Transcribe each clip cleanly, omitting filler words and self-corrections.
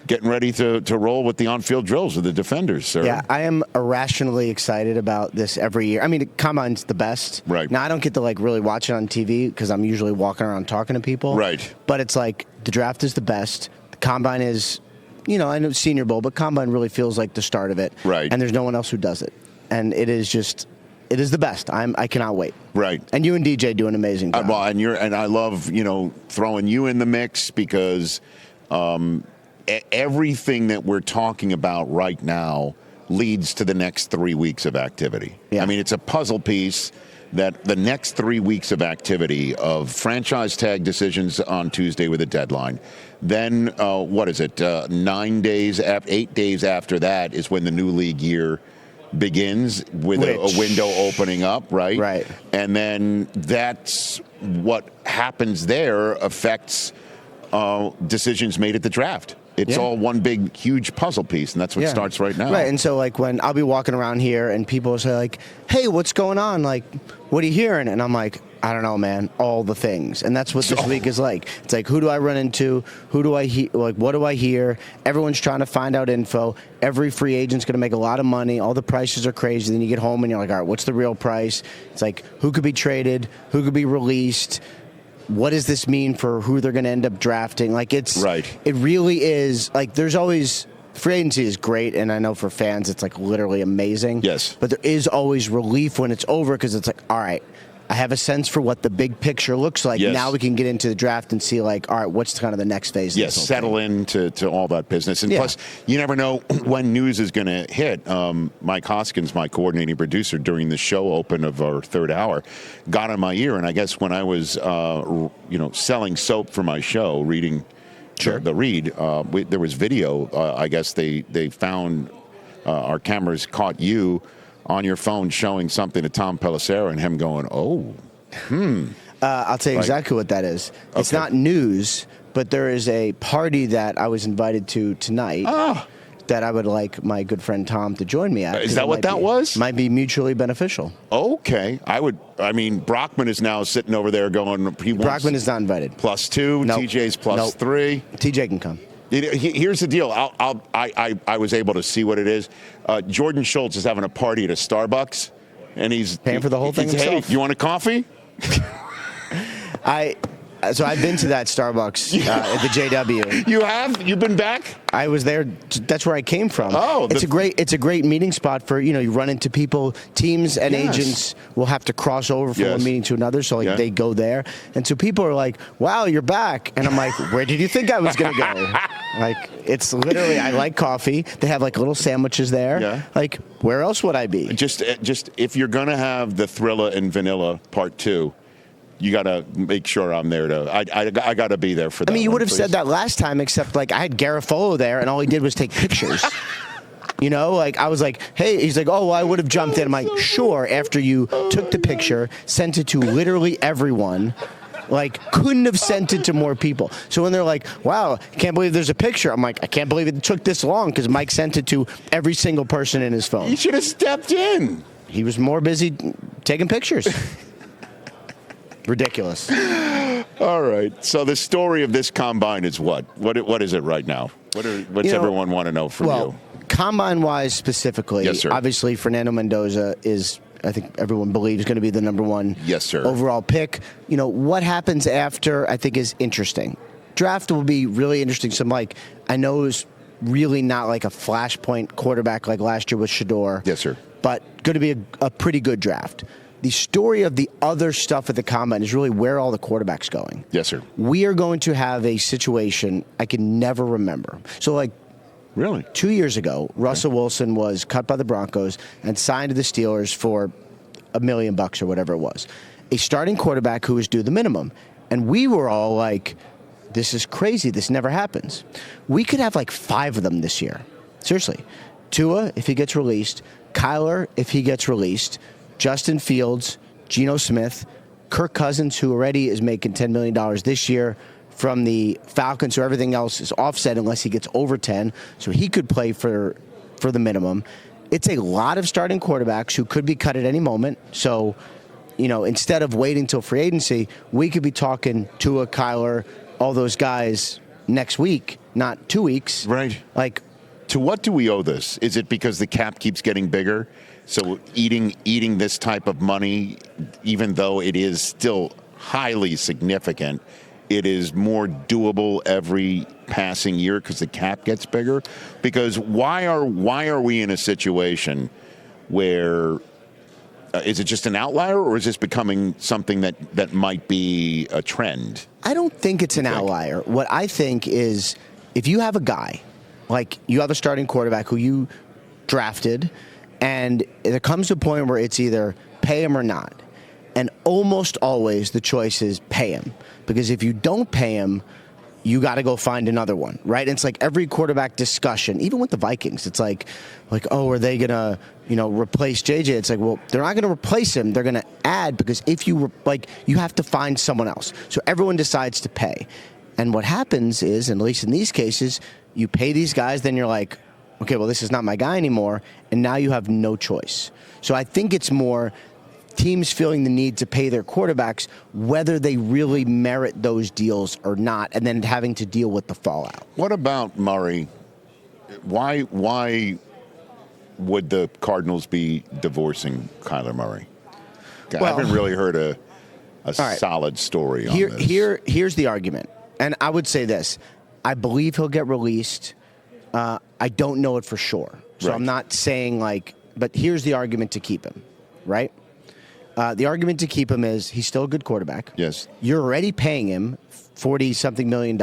getting ready to roll with the on-field drills with the defenders, sir. Yeah, I am irrationally excited about this every year. I mean, Combine's the best. Right. Now, I don't get to, really watch it on TV because I'm usually walking around talking to people. Right. But it's the draft is the best. The Combine is, I know Senior Bowl, but Combine really feels like the start of it. Right. And there's no one else who does it. And it is the best. I cannot wait. Right. And you and DJ do an amazing job. Well, and I love, throwing you in the mix because everything that we're talking about right now leads to the next 3 weeks of activity. Yeah. I mean, it's a puzzle piece that the next 3 weeks of activity of franchise tag decisions on Tuesday with a deadline. Then, 8 days after that is when the new league year begins with a window opening up, right? Right. And then that's what happens there affects decisions made at the draft. It's all one big, huge puzzle piece, and that's what starts right now. Right, and so when I'll be walking around here and people will say hey, what's going on? What are you hearing? And I'm like, I don't know, man, all the things. And that's what this week is like. It's who do I run into? Who do I hear? What do I hear? Everyone's trying to find out info. Every free agent's going to make a lot of money. All the prices are crazy. Then you get home and you're like, all right, what's the real price? It's who could be traded? Who could be released? What does this mean for who they're going to end up drafting? It really is, there's always, free agency is great, and I know for fans it's, literally amazing. Yes. But there is always relief when it's over because it's all right, I have a sense for what the big picture looks like. Yes. Now we can get into the draft and see, all right, what's kind of the next phase? Yes, settle into all that business. And plus, you never know when news is going to hit. Mike Hoskins, my coordinating producer during the show open of our third hour, got on my ear. And I guess when I was, selling soap for my show, reading the read, there was video. I guess they found our cameras caught you on your phone showing something to Tom Pelissero and him going, I'll tell you exactly what that is. It's not news, but there is a party that I was invited to tonight that I would like my good friend Tom to join me at. Is that what that was? Might be mutually beneficial. Okay. Brockman is now sitting over there going, Brockman is not invited. +2, nope. TJ's +3. TJ can come. Here's the deal. I was able to see what it is. Jordan Schultz is having a party at a Starbucks, and he's paying for the whole thing himself. Hey, you want a coffee? So I've been to that Starbucks at the JW. You have? You've been back? I was there. That's where I came from. It's a great meeting spot for, you run into people. Teams and agents will have to cross over from one meeting to another, so they go there. And so people are like, "Wow, you're back!" And I'm like, "Where did you think I was going to go?" It's literally, I like coffee. They have little sandwiches there. Yeah. Where else would I be? Just if you're going to have the Thrilla and Vanilla Part 2. You got to make sure I'm there I got to be there for that. You would have said that last time, except I had Garofalo there, and all he did was take pictures. I was like, hey, he's like, oh, well, I would have jumped in. I'm like, sure, after you took the picture, sent it to literally everyone. Couldn't have sent it to more people. So when they're like, wow, can't believe there's a picture, I'm like, I can't believe it took this long because Mike sent it to every single person in his phone. You should have stepped in. He was more busy taking pictures. Ridiculous. All right. So the story of this combine is what? What is it right now? What's everyone want to know from you? Combine-wise specifically, yes, sir. Obviously Fernando Mendoza is, I think everyone believes, going to be the number one overall pick. What happens after, I think, is interesting. Draft will be really interesting. So, Mike, I know it was really not a flashpoint quarterback like last year with Shedeur. Yes, sir. But going to be a pretty good draft. The story of the other stuff at the combine is really where all the quarterbacks going. Yes, sir. We are going to have a situation I can never remember. So, really? 2 years ago, Russell Wilson was cut by the Broncos and signed to the Steelers for $1 million or whatever it was. A starting quarterback who was due the minimum. And we were all like, this is crazy. This never happens. We could have 5 of them this year. Seriously. Tua, if he gets released. Kyler, if he gets released. Justin Fields, Geno Smith, Kirk Cousins, who already is making $10 million this year from the Falcons, so everything else is offset unless he gets over 10, so he could play for the minimum. It's a lot of starting quarterbacks who could be cut at any moment. So, instead of waiting till free agency, we could be talking Tua, Kyler, all those guys next week, not 2 weeks. Right. Like, to what do we owe this? Is it because the cap keeps getting bigger? So eating this type of money, even though it is still highly significant, it is more doable every passing year because the cap gets bigger? Because why are we in a situation where is it just an outlier, or is this becoming something that might be a trend? I don't think it's an outlier. What I think is, if you have a guy, like you have a starting quarterback who you drafted, and there comes a point where it's either pay him or not. And almost always the choice is pay him. Because if you don't pay him, you got to go find another one, right? And it's like every quarterback discussion, even with the Vikings, it's like, oh, are they going to, replace JJ? It's like, well, they're not going to replace him. They're going to add, because if you, you have to find someone else. So everyone decides to pay. And what happens is, and at least in these cases, you pay these guys, then you're like, okay, well, this is not my guy anymore, and now you have no choice. So I think it's more teams feeling the need to pay their quarterbacks, whether they really merit those deals or not, and then having to deal with the fallout. What about Murray? Why would the Cardinals be divorcing Kyler Murray? I haven't really heard a solid story on this. Here's the argument, and I would say this. I believe he'll get released. I don't know it for sure. So I'm not saying but here's the argument to keep him, right? The argument to keep him is he's still a good quarterback. Yes. You're already paying him $40-something million.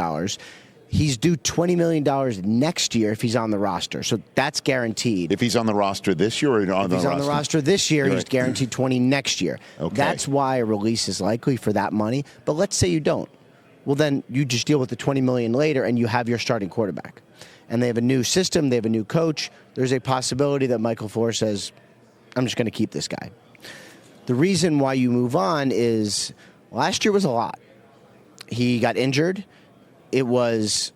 He's due $20 million next year if he's on the roster. So that's guaranteed. If he's on the roster this year or on the roster? If he's on the roster this year, he's guaranteed $20 next year. Okay. That's why a release is likely for that money. But let's say you don't. Well, then you just deal with the $20 million later and you have your starting quarterback. And they have a new system. They have a new coach. There's a possibility that Michael Flores says, I'm just going to keep this guy. The reason why you move on is last year was a lot. He got injured. It was,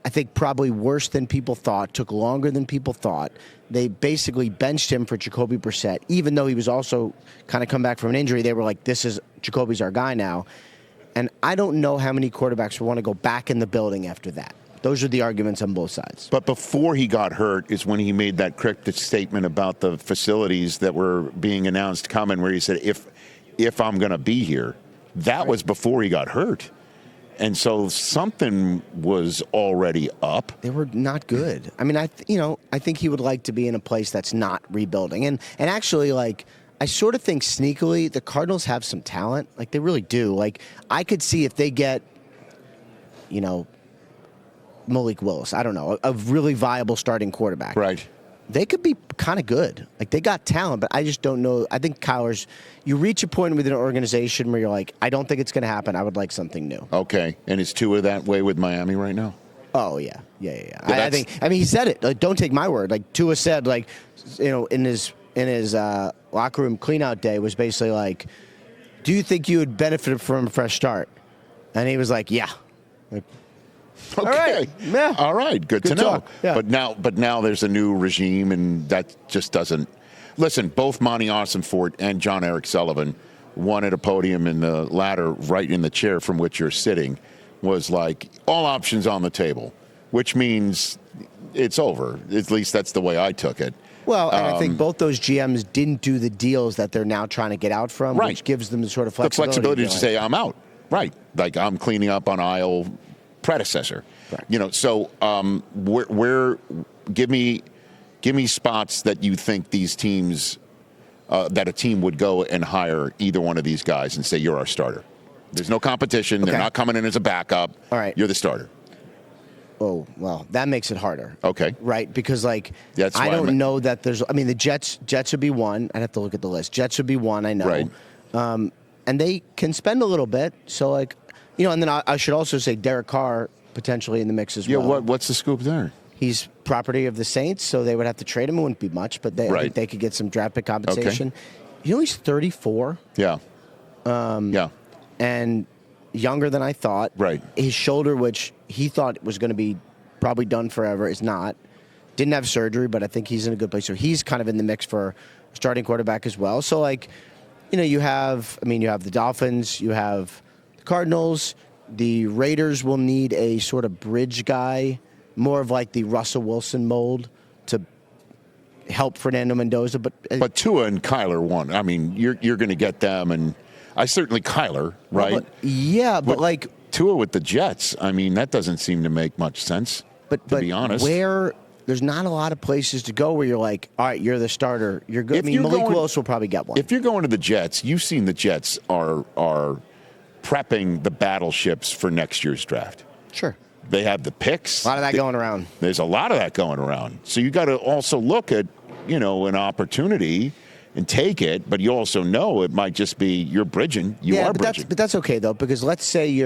I think, probably worse than people thought, took longer than people thought. They basically benched him for Jacoby Brissett, even though he was also kind of come back from an injury. They were like, Jacoby's our guy now. And I don't know how many quarterbacks will want to go back in the building after that. Those are the arguments on both sides. But before he got hurt is when he made that cryptic statement about the facilities that were being announced coming, where he said, if I'm going to be here. That was before he got hurt. And so something was already up. They were not good. I mean, I think he would like to be in a place that's not rebuilding. And actually, I sort of think sneakily the Cardinals have some talent. They really do. I could see if they get, Malik Willis, I don't know, a really viable starting quarterback. Right. They could be kind of good. They got talent, but I just don't know. I think Kyler's, you reach a point within an organization where you're like, I don't think it's going to happen. I would like something new. Okay. And is Tua that way with Miami right now? Oh, yeah. I mean, he said it. Don't take my word. Tua said, in his locker room cleanout day was basically do you think you would benefit from a fresh start? And he was like, yeah. Okay. All right. Yeah. All right. Good to talk. know. Yeah. But now there's a new regime, and that just doesn't. Listen, both Monty Arsonfort and Jon-Eric Sullivan, one at a podium and the latter right in the chair from which you're sitting, was all options on the table, which means it's over. At least that's the way I took it. Well, and I think both those GMs didn't do the deals that they're now trying to get out from, right. Which gives them the sort of flexibility. The flexibility to say, I'm out. Right. I'm cleaning up on aisle predecessor. Right. So where give me spots that you think these teams, that a team would go and hire either one of these guys and say, you're our starter. There's no competition. Okay. They're not coming in as a backup. All right. You're the starter. Oh, well, that makes it harder. Okay. Right? Because, I don't know that there's – I mean, the Jets would be one. I'd have to look at the list. Jets would be one, I know. Right. And they can spend a little bit. So, and then I should also say Derek Carr potentially in the mix as well. Yeah, what's the scoop there? He's property of the Saints, so they would have to trade him. It wouldn't be much, but I think they could get some draft pick compensation. Okay. He's 34. Yeah. And younger than I thought. Right. His shoulder, which he thought was going to be probably done forever, is not. Didn't have surgery, but I think he's in a good place. So he's kind of in the mix for starting quarterback as well. So, you have the Dolphins, you have the Cardinals, the Raiders will need a sort of bridge guy, more of like the Russell Wilson mold, to help Fernando Mendoza. But Tua and Kyler won. I mean, you're going to get them, and I certainly Kyler, right? But like Tua with the Jets. I mean, that doesn't seem to make much sense. But to be honest, there's not a lot of places to go where you're like, all right, you're the starter. You're good. Malik Willis will probably get one. If you're going to the Jets, you've seen the Jets are prepping the battleships for next year's draft. Sure. They have the picks. A lot of that going around. There's a lot of that going around. So you got to also look at, an opportunity and take it, but you also know it might just be you're bridging. You are bridging. But that's okay, though, because let's say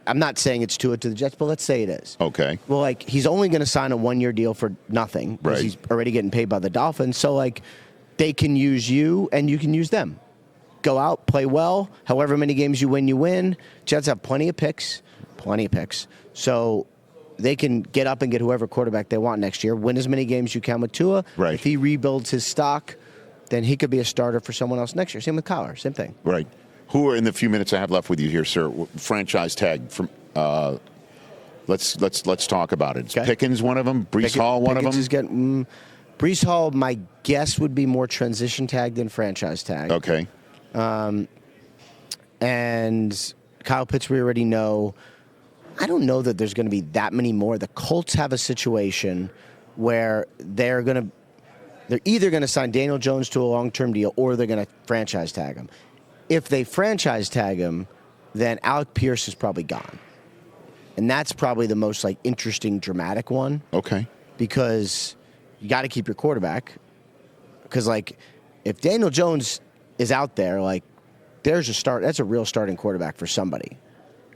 I'm not saying it's Tua to the Jets, but let's say it is. Okay. Well, like, he's only going to sign a one-year deal for nothing because he's already getting paid by the Dolphins. So, like, they can use you and you can use them. Go out, play well. However many games you win. Jets have plenty of picks. So they can get up and get whoever quarterback they want next year. Win as many games you can with Tua. Right. If he rebuilds his stock, then he could be a starter for someone else next year. Same with Kyler. Same thing. Right. Who are, in the few minutes I have left with you here, sir, franchise tag from let's talk about it. Is Pickens one of them? Breece Hall one of them? Is getting, Breece Hall, my guess would be more transition tag than franchise tag. Okay. And Kyle Pitts, we already know. I don't know that there's going to be that many more. The Colts have a situation where they're either going to sign Daniel Jones to a long-term deal or they're going to franchise tag him. If they franchise tag him, then Alec Pierce is probably gone. And that's probably the most interesting, dramatic one. Okay. Because you got to keep your quarterback. Because if Daniel Jones is out there, there's a start. That's a real starting quarterback for somebody.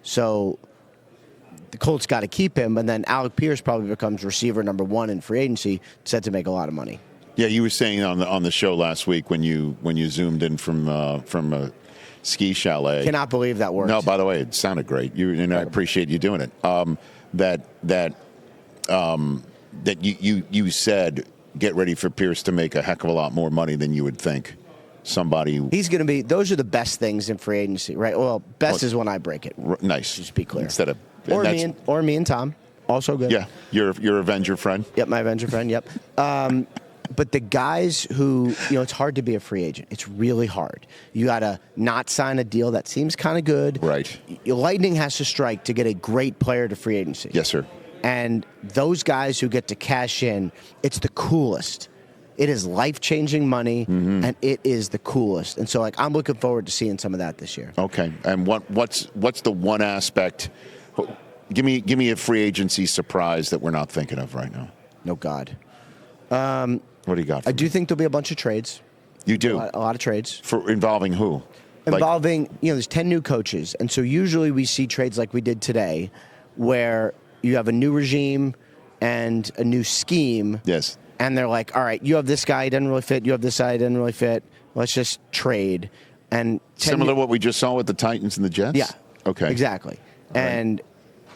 So the Colts got to keep him, and then Alec Pierce probably becomes receiver number one in free agency, set to make a lot of money. Yeah, you were saying on the show last week when you zoomed in from a ski chalet. Cannot believe that worked. No, by the way, it sounded great. I appreciate you doing it. That you said get ready for Pierce to make a heck of a lot more money than you would think. He's going to be. Those are the best things in free agency, right? Well, best is when I break it. Nice. Just be clear. Instead of me and Tom, also good. Yeah, your Avenger friend. Yep, my Avenger friend. Yep. But the guys who, it's hard to be a free agent. It's really hard. You got to not sign a deal that seems kind of good. Right. Lightning has to strike to get a great player to free agency. Yes, sir. And those guys who get to cash in, it's the coolest. It is life-changing money, and it is the coolest. And so, I'm looking forward to seeing some of that this year. Okay. And what's the one aspect? Give me a free agency surprise that we're not thinking of right now. No God. What do you got? I do think there'll be a bunch of trades. You do? A lot of trades. For involving who? Involving, there's 10 new coaches. And so usually we see trades like we did today where you have a new regime and a new scheme. Yes. And they're like, all right, you have this guy, he doesn't really fit. You have this guy, he doesn't really fit. Let's just trade. And similar to what we just saw with the Titans and the Jets? Yeah. Okay. Exactly. All and,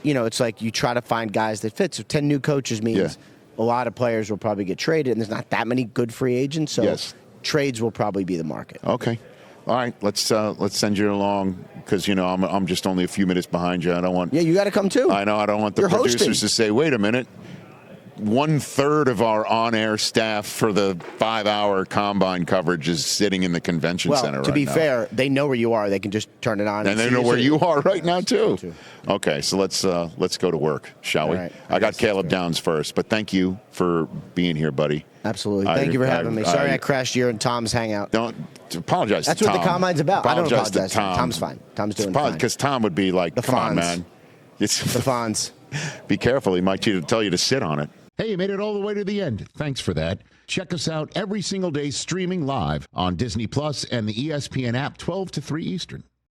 it's like you try to find guys that fit. So 10 new coaches means a lot of players will probably get traded, and there's not that many good free agents. So trades will probably be the market. Okay. All right. Let's send you along because, I'm just only a few minutes behind you. I don't want. Yeah, you got to come too. I know. I don't want the producers to say, wait a minute. 1/3 of our on-air staff for the 5-hour combine coverage is sitting in the convention center right now. To be fair, they know where you are. They can just turn it on. And they know where you are right now, too. Okay, so let's go to work, shall we? Right. I got Caleb Downs first, but thank you for being here, buddy. Absolutely. Thank you for having me. Sorry I crashed you and Tom's hangout. Don't apologize to Tom. That's what the combine's about. I don't apologize to Tom. Tom's fine. Tom's doing fine. Because Tom would be like, come on, man. It's the Fonz. Be careful. He might tell you to sit on it. Hey, you made it all the way to the end. Thanks for that. Check us out every single day streaming live on Disney Plus and the ESPN app 12 to 3 Eastern.